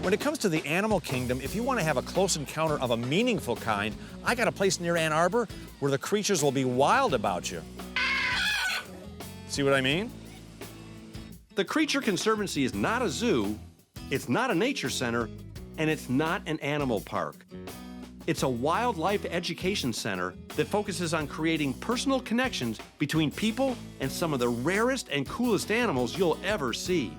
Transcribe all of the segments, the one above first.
When it comes to the animal kingdom, if you want to have a close encounter of a meaningful kind, I got a place near Ann Arbor where the creatures will be wild about you. See what I mean? The Creature Conservancy is not a zoo, it's not a nature center, and it's not an animal park. It's a wildlife education center that focuses on creating personal connections between people and some of the rarest and coolest animals you'll ever see.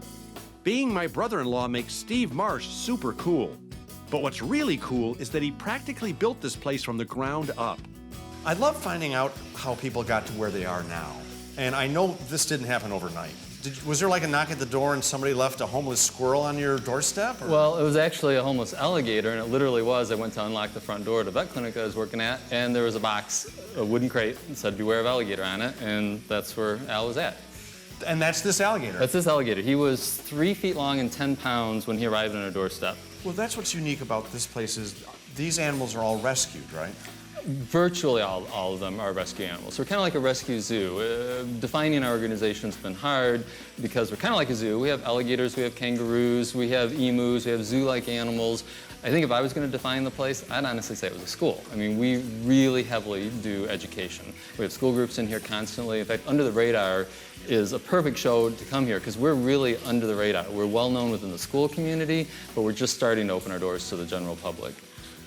Being my brother-in-law makes Steve Marsh super cool. But what's really cool is that he practically built this place from the ground up. I love finding out how people got to where they are now. And I know this didn't happen overnight. Was there like a knock at the door and somebody left a homeless squirrel on your doorstep? Or? Well, it was actually a homeless alligator, and it literally was. I went to unlock the front door at a vet clinic I was working at, and there was a box, a wooden crate, that said beware of alligator on it, and that's where Al was at. And that's this alligator? That's this alligator. He was 3 feet long and 10 pounds when he arrived on our doorstep. Well, that's what's unique about this place is these animals are all rescued, right? Virtually all of them are rescue animals. We're kind of like a rescue zoo. Defining our organization's been hard because we're kind of like a zoo. We have alligators, we have kangaroos, we have emus, we have zoo-like animals. I think if I was going to define the place, I'd honestly say it was a school. I mean, we really heavily do education. We have school groups in here constantly. In fact, Under the Radar is a perfect show to come here because we're really under the radar. We're well known within the school community, but we're just starting to open our doors to the general public.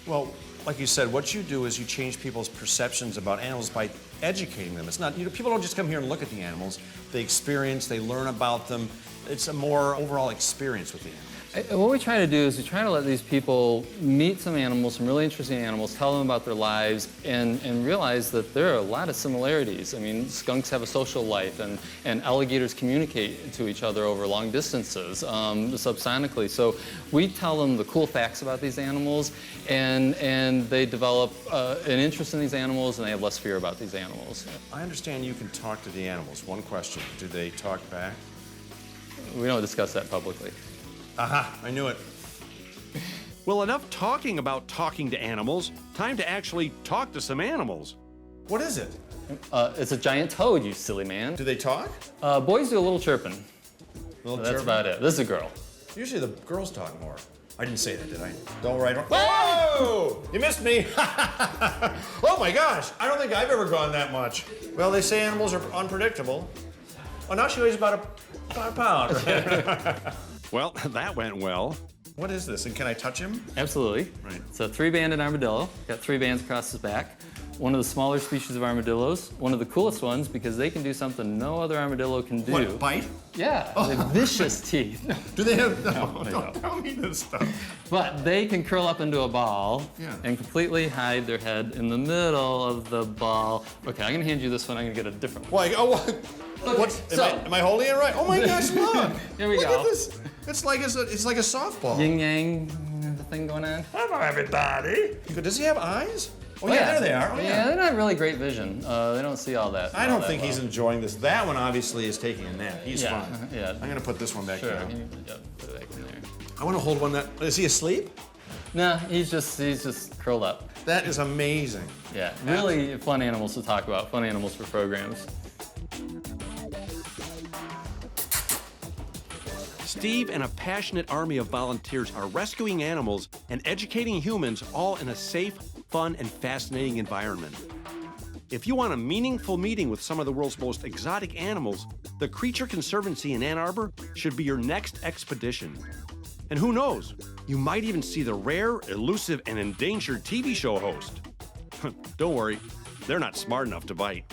Well, like you said, what you do is you change people's perceptions about animals by educating them. It's not, people don't just come here and look at the animals. They experience, they learn about them. It's a more overall experience with the animals. What we try to do is we try to let these people meet some animals, some really interesting animals, tell them about their lives, and realize that there are a lot of similarities. I mean, skunks have a social life, and alligators communicate to each other over long distances, subsonically. So we tell them the cool facts about these animals, and they develop an interest in these animals, and they have less fear about these animals. I understand you can talk to the animals. One question, do they talk back? We don't discuss that publicly. Aha, I knew it. Well, enough talking about talking to animals. Time to actually talk to some animals. What is it? It's a giant toad, you silly man. Do they talk? Boys do a little chirping. That's about it. This is a girl. Usually the girls talk more. I didn't say that, did I? Don't worry. Whoa! You missed me. Oh my gosh, I don't think I've ever gone that much. Well, they say animals are unpredictable. Oh, now she weighs about a pound. Well, that went well. What is this, and can I touch him? Absolutely. Right. It's a 3-banded armadillo. Got 3 bands across his back. One of the smaller species of armadillos. One of the coolest ones because they can do something no other armadillo can do. What, bite? Yeah, they have vicious teeth. Do they have? No, they don't tell me this stuff. But they can curl up into a ball Yeah. and completely hide their head in the middle of the ball. Okay, I'm gonna hand you this one. I'm gonna get a different one. Why? Oh, what? Okay, Am I holding it right? Oh my gosh, look! Here we look go. At this. It's like a softball. Yin yang, the thing going on. Hello, everybody. Does he have eyes? Oh yeah, there they are. Oh, yeah, they're not really great vision. They don't see all that. I don't think he's enjoying this. That one obviously is taking a nap. He's Yeah, fine. yeah. I'm gonna put this one back Sure. down. Yeah, put it back in there. I want to hold one that. Is he asleep? No, he's just curled up. That is amazing. Yeah, really fun animals to talk about. Fun animals for programs. Steve and a passionate army of volunteers are rescuing animals and educating humans all in a safe, fun, and fascinating environment. If you want a meaningful meeting with some of the world's most exotic animals, the Creature Conservancy in Ann Arbor should be your next expedition. And who knows, you might even see the rare, elusive, and endangered TV show host. Don't worry, they're not smart enough to bite.